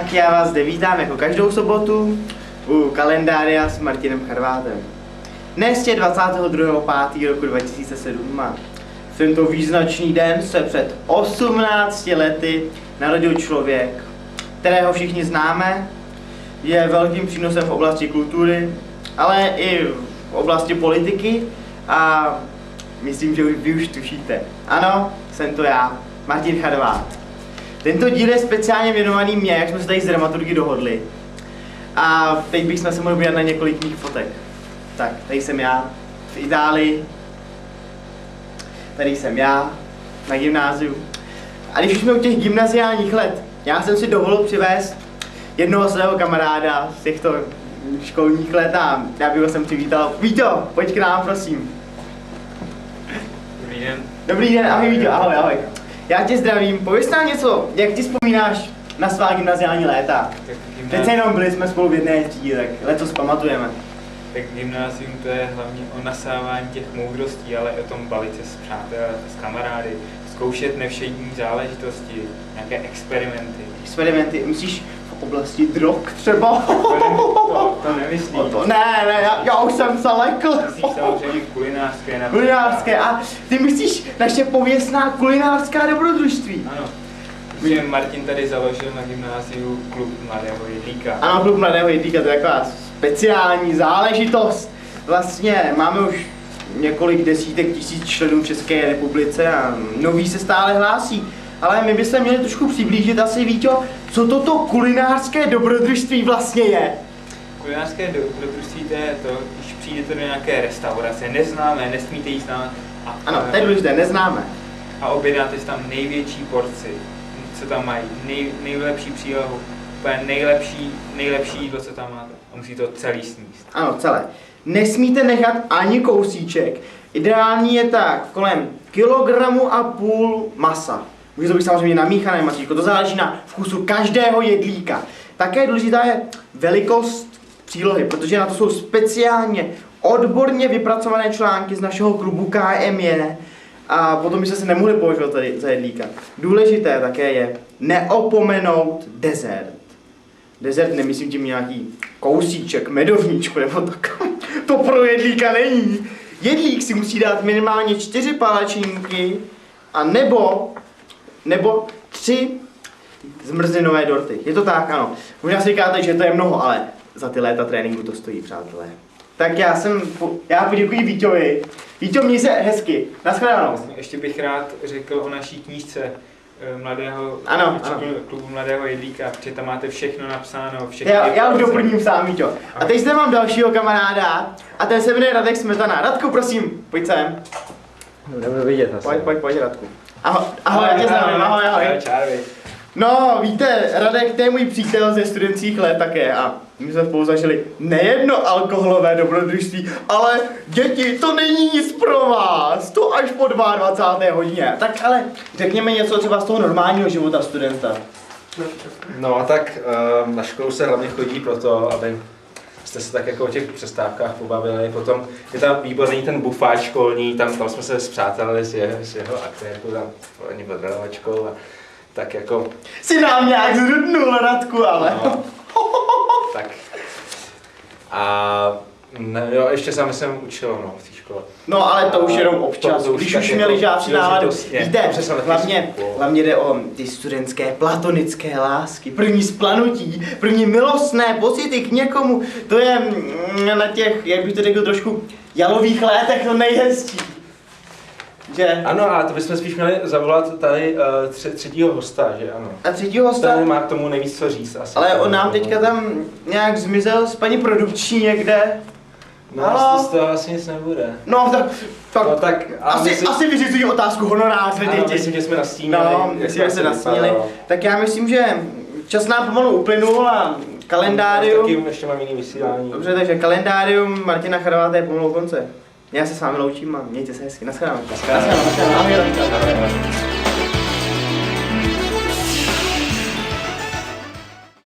Tak já vás zde vítám jako každou sobotu u kalendária s Martinem Charvátem. Dnes je 22.5. roku 2007 a v tento význačný den se před 18 lety narodil člověk, kterého všichni známe, je velkým přínosem v oblasti kultury, ale i v oblasti politiky a myslím, že vy už tušíte. Ano, jsem to já, Martin Charvát. Tento díl je speciálně věnovaný mě, jak jsme se tady s dramaturgy dohodli. A teď bychom se mohli podívat na několik mých fotek. Tak, tady jsem já v Itálii. Tady jsem já na gymnáziu. A když už jsme u těch gymnaziálních let, já jsem si dovolil přivést jednoho svého kamaráda z těchto školních let a já bych ho sem přivítal. Víto, pojď k nám, prosím. Dobrý den. Dobrý den, ahoj Víto, ahoj, ahoj. Já tě zdravím, pověz nám něco, jak ti vzpomínáš na svá gymnaziální léta? Přece jenom byli jsme spolu v jedné třídě, tak letos pamatujeme. Tak gymnázium to je hlavně o nasávání těch moudrostí, ale i o tom bavit se s přáteli, s kamarády, zkoušet nevšední záležitosti, nějaké experimenty. Experimenty, myslíš v oblasti drog třeba? To nemyslím. Ne, já už jsem se lekl. Myslíš samozřejmě kulinářské například. Kulinářské, a ty myslíš naše pověstná kulinářská dobrodružství? Ano. Že Martin tady založil na gymnáziu klub Mladého Jedlíka. Ano, klub Mladého Jedlíka, to je taková speciální záležitost. Vlastně máme už několik desítek tisíc členů v České republice a noví se stále hlásí. Ale my bychom měli trošku přiblížit asi, Víťo, co toto kulinářské dobrodružství vlastně je. Kulinářské dobrodružství to je to, když přijdete do nějaké restaurace, neznámé, nesmíte jíst na... Ano, to je důležité, neznáme. A objednáte si tam největší porci, co tam mají, nejlepší přílohu, úplně nejlepší jídlo, co tam máte. A musí to celý sníst. Ano, celé. Nesmíte nechat ani kousíček. Ideální je tak kolem 1,5 kilogramu masa. Může to být samozřejmě namíchané masíčko, to záleží na vkusu každého jedlíka. Také důležitá je velikost přílohy, protože na to jsou speciálně odborně vypracované články z našeho klubu KMJ a potom byste se nemohli považovat tady za jedlíka. Důležité také je neopomenout dezert. Dezert nemyslím tím nějaký kousíček, medovníčku nebo tak. To pro jedlíka není. Jedlík si musí dát minimálně 4 palačinky a nebo 3 zmrzlinové dorty. Je to tak, ano. Možná si říkáte, že to je mnoho, ale za ty léta tréninku to stojí, přátelé. Tak já poděkuji Víťovi. Víťo, měj se hezky. Naschledanou. Ještě bych rád řekl o naší knížce klubu Mladého Jedlíka, protože tam máte všechno napsáno, všechny. Já už doplním sám, Víťo. A teď zde mám dalšího kamaráda a ten se jmenuje Radek Smetana. Radku, prosím, pojď sem. Budeme vidět asi. Pojď, Radku. Ahoj, já tě zdravím, ahoj. Čárvy. No, víte, Radek, to je můj přítel ze studentských let také a my jsme spolu zažili nejedno alkoholové dobrodružství, ale děti, to není nic pro vás, to až po 22. hodině. Tak ale řekněme něco třeba z toho normálního života studenta. No a tak na školu se hlavně chodí proto, aby jste se tak jako o těch přestávkách pobavili. Potom je tam výborný ten bufáč školní, tam jsme se spřátelili s jeho aktérkou, tam ani podrolovačkou a tak jako... Si nám nějak zrudnul, Radku, ale... No, tak. A jo, ještě sám jsem učil, no, v té škole. No, ale to už jenom občas, to když tak už jako měli žáci náladu. Víte, hlavně hlavně jde o ty studentské platonické lásky, první splanutí, první milostné pocity k někomu. To je na těch, jak bych to řekl, trošku jalových létech to nejhezčí. Že? Ano, a to bychom spíš měli zavolat tady třetího hosta, že ano. A třetího hosta? Ten má k tomu nejvíc co říct asi. Ale on nám teďka tam nějak zmizel s paní produkční někde. No, z toho asi nic nebude. No, tak asi vyřizují otázku honoráře, děti. Myslím, že jsme nastínili. No, myslím, že se nastínili. Tak já myslím, že čas nám pomalu uplynul a kalendárium... Taky ještě mám jiný vysílání. Dobře, takže kalendárium Martina Charváta je pomalu u konce. Já se s vámi loučím a mějte se hezky. Naschledanou. Naschledanou.